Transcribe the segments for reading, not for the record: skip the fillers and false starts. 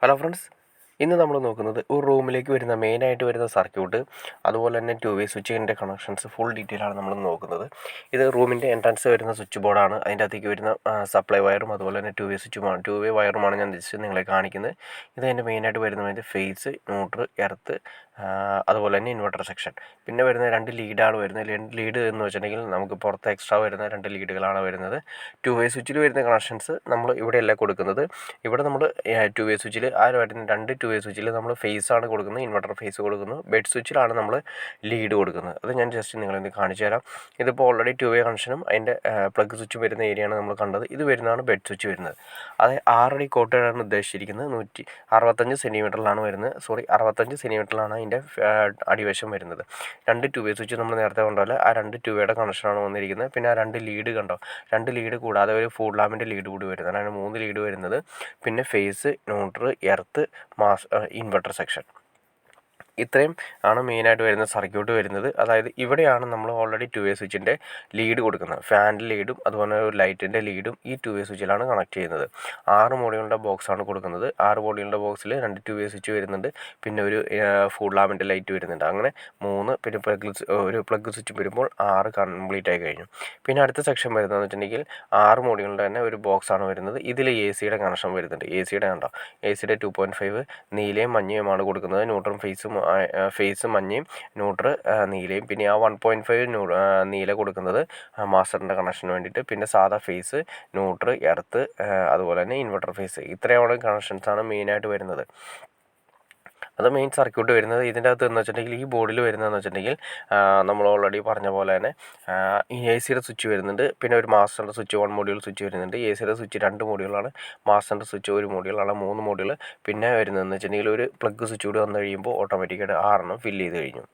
Hello friends, ഇന്ന് നമ്മൾ നോക്കുന്നത് ഒരു റൂമിലേക്ക് വരുന്ന മെയിനായിട്ട് വരുന്ന സർക്യൂട്ട്, അതുപോലെ തന്നെ ടു വേ സ്വിച്ചിൻ്റെ കണക്ഷൻസ് ഫുൾ ഡീറ്റെയിൽ ആണ് നമ്മൾ നോക്കുന്നത്. ഇത് റൂമിൻ്റെ എൻട്രൻസ് വരുന്ന സ്വിച്ച് ബോർഡാണ്. അതിൻ്റെ അകത്തേക്ക് വരുന്ന സപ്ലൈ വയറും അതുപോലെ തന്നെ ടു വേ സ്വിച്ചുമാണ്, ടു വേ വയറുമാണ് ഞാൻ ജസ്റ്റ് നിങ്ങളെ കാണിക്കുന്നത്. ഇത് അതിൻ്റെ മെയിനായിട്ട് വരുന്നത് ഫേസ്, ന്യൂട്രൽ, എർത്ത്, അതുപോലെ തന്നെ ഇൻവെർട്ടർ സെക്ഷൻ. പിന്നെ വരുന്ന രണ്ട് ലീഡാണ് വരുന്നത്. ലീഡ് എന്ന് വെച്ചിട്ടുണ്ടെങ്കിൽ നമുക്ക് പുറത്ത് എക്സ്ട്രാ വരുന്ന രണ്ട് ലീഡുകളാണ് വരുന്നത്. ടു വേ സ്വിച്ചിൽ വരുന്ന കണക്ഷൻസ് നമ്മൾ ഇവിടെയല്ല കൊടുക്കുന്നത്. ഇവിടെ നമ്മൾ ടു വേ സ്വിച്ചിൽ വരുന്ന രണ്ട് ടു വേ സ്വിച്ചിൽ നമ്മൾ ഫേസ് ആണ് കൊടുക്കുന്നത്, ഇൻവെർട്ടർ ഫേസ് കൊടുക്കുന്നു. ബെഡ് സ്വിച്ചിലാണ് നമ്മൾ ലീഡ് കൊടുക്കുന്നത്. അത് ഞാൻ ജസ്റ്റ് നിങ്ങളെ കാണിച്ചു തരാം. ഇതിപ്പോൾ ഓൾറെഡി ടു വേ കണക്ഷനും അതിൻ്റെ പ്ലഗ് സ്വിച്ച് വരുന്ന ഏരിയയാണ് നമ്മൾ കണ്ടത്. ഇത് വരുന്നതാണ് ബെഡ് സ്വിച്ച് വരുന്നത്. അത് 6 അടി കോട്ടയാണ് ഉദ്ദേശിച്ചിരിക്കുന്നത്. 165 സെൻറ്റിമീറ്ററിലാണ് വരുന്നത്. 65 സെൻറ്റിമീറ്ററിലാണ് അതിൻ്റെ അടിവശം വരുന്നത്. രണ്ട് ടു വേ സ്വിച്ച് നമ്മൾ നേരത്തെ കണ്ടപോലെ ആ രണ്ട് ടു വേയുടെ കണക്ഷനാണ് വന്നിരിക്കുന്നത്. പിന്നെ ആ രണ്ട് ലീഡ് കണ്ടോ, രണ്ട് ലീഡ് കൂടാതെ ഒരു ഫുൾ ലാമ്പിൻ്റെ ലീഡ് കൂടി വരുന്നത്. അതാണ് 3 ലീഡ് വരുന്നത്. പിന്നെ phase, neutral, earth, inverter section, ഇത്രയും ആണ് മെയിനായിട്ട് വരുന്ന സർക്യൂട്ട് വരുന്നത്. അതായത് ഇവിടെയാണ് നമ്മൾ ഓൾറെഡി ടു വേ സ്വിച്ചിൻ്റെ ലീഡ് കൊടുക്കുന്നത്. ഫാനിൻ്റെ ലീഡും അതുപോലെ ഒരു ലൈറ്റിൻ്റെ ലീഡും ഈ ടു വേ സ്വിച്ചിലാണ് കണക്ട് ചെയ്യുന്നത്. 6 മോഡ്യൂളിൻ്റെ ബോക്സാണ് കൊടുക്കുന്നത്. 6 മോഡ്യൂളിൻ്റെ ബോക്സിൽ രണ്ട് ടു വേ സ്വിച്ച് വരുന്നുണ്ട്. പിന്നെ ഒരു ഫുൾ ലാമ്പിൻ്റെ ലൈറ്റ് വരുന്നുണ്ട്. അങ്ങനെ 3, പിന്നെ ഒരു പ്ലഗ് സ്വിച്ച് വരുമ്പോൾ 6 കംപ്ലീറ്റ് ആയി കഴിഞ്ഞു. പിന്നെ അടുത്ത സെക്ഷൻ വരുന്നതെന്ന് വെച്ചിട്ടുണ്ടെങ്കിൽ 6 മോഡ്യൂളിൻ്റെ തന്നെ ഒരു ബോക്സാണ് വരുന്നത്. ഇതിൽ എ സിയുടെ കണക്ഷൻ വരുന്നുണ്ട്. എ സിയുടെ കണ്ടോ, എ സിയുടെ 2.5 നീലയും മഞ്ഞയുമാണ് കൊടുക്കുന്നത്. ന്യൂട്രൽ ഫേസ് മഞ്ഞയും, ന്യൂട്രൽ നീലയും. പിന്നെ ആ 1.5 നീല കൊടുക്കുന്നത് മാസ്റ്ററിൻ്റെ കണക്ഷന് വേണ്ടിയിട്ട്. പിന്നെ സാധാ ഫേസ്, ന്യൂട്രൽ, എർത്ത്, അതുപോലെ തന്നെ ഇൻവെർട്ടർ ഫേസ്, ഇത്രയോളം കണക്ഷൻസാണ് മെയിനായിട്ട് വരുന്നത്. അത് മെയിൻ സർക്യൂട്ട് വരുന്നത്. ഇതിൻ്റെ അകത്ത് എന്ന് വെച്ചിട്ടുണ്ടെങ്കിൽ ഈ ബോർഡിൽ വരുന്നതെന്ന് വെച്ചിട്ടുണ്ടെങ്കിൽ നമ്മൾ ഓൾറെഡി പറഞ്ഞ പോലെ തന്നെ ഈ എ സിയുടെ സ്വിച്ച് വരുന്നുണ്ട്. പിന്നെ ഒരു മാസ്റ്ററിൻ്റെ സ്വിച്ച് 1 മോഡ്യൂൾ സ്വിച്ച് വരുന്നുണ്ട്. എ സിയുടെ സ്വിച്ച് 2 മോഡ്യൂളാണ്. മാസ്റ്ററിൻ്റെ സ്വിച്ച് 1 മോഡ്യൂളാണ്, 3 മോഡ്യൂൾ. പിന്നെ വരുന്നതെന്ന് വെച്ചിട്ടുണ്ടെങ്കിൽ ഒരു പ്ലഗ് സ്വിച്ച് കൂടി വന്നു കഴിയുമ്പോൾ ഓട്ടോമാറ്റിക്കായിട്ട് 6 ഫില്ല് ചെയ്ത് കഴിഞ്ഞു.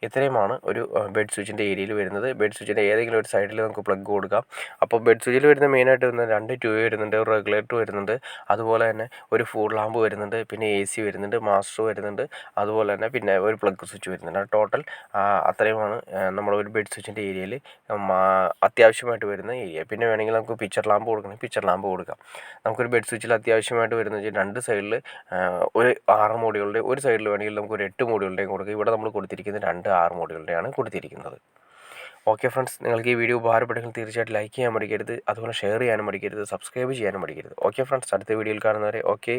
ഇത്രയുമാണ് ഒരു ബെഡ് സ്വിച്ചിൻ്റെ ഏരിയയിൽ വരുന്നത്. ബെഡ് സ്വിച്ചിൻ്റെ ഏതെങ്കിലും ഒരു സൈഡിൽ നമുക്ക് പ്ലഗ് കൊടുക്കാം. അപ്പോൾ ബെഡ് സ്വിച്ചിൽ വരുന്ന മെയിനായിട്ട് വരുന്ന രണ്ട് ടു വേ വരുന്നുണ്ട്, ഒരു റെഗുലേറ്റർ വരുന്നുണ്ട്, അതുപോലെ തന്നെ ഒരു ഫുൾ ലാമ്പ് വരുന്നുണ്ട്, പിന്നെ എ സി വരുന്നുണ്ട്, മാസ്റ്റർ വരുന്നുണ്ട്, അതുപോലെ തന്നെ പിന്നെ ഒരു പ്ലഗ് സ്വിച്ച് വരുന്നുണ്ട്. ടോട്ടൽ അത്രയുമാണ് നമ്മുടെ ഒരു ബെഡ് സ്വിച്ചിൻ്റെ ഏരിയയിൽ അത്യാവശ്യമായിട്ട് വരുന്ന ഏരിയ. പിന്നെ വേണമെങ്കിൽ നമുക്ക് പിക്ചർ ലാമ്പ് കൊടുക്കണമെങ്കിൽ പിക്ചർ ലാമ്പ് കൊടുക്കാം. നമുക്കൊരു ബെഡ് സ്വിച്ചിൽ അത്യാവശ്യമായിട്ട് വരുന്നത് രണ്ട് സൈഡിൽ ഒരു 6 മോഡ്യൂളിൻ്റെ, ഒരു സൈഡിൽ വേണമെങ്കിൽ നമുക്ക് ഒരു 8 മോഡ്യൂളിൻ്റെയും കൊടുക്കാം. ഇവിടെ നമ്മൾ കൊടുത്തിരിക്കുന്നത് 6 മോഡ്യൂളിൻ്റെയാണ് കൊടുത്തിരിക്കുന്നത്. ഓക്കെ ഫ്രണ്ട്സ്, നിങ്ങൾക്ക് ഈ വീഡിയോ ഉപകാരപ്പെട്ടെങ്കിൽ തീർച്ചയായിട്ടും ലൈക്ക് ചെയ്യാൻ മടിക്കരുത്, അതുപോലെ ഷെയർ ചെയ്യാനും മടിക്കരുത്, സബ്സ്ക്രൈബ് ചെയ്യാനും മടിക്കരുത്. ഓക്കെ ഫ്രണ്ട്സ്, അടുത്ത വീഡിയോയിൽ കാണുന്നവരെ ഓക്കെ.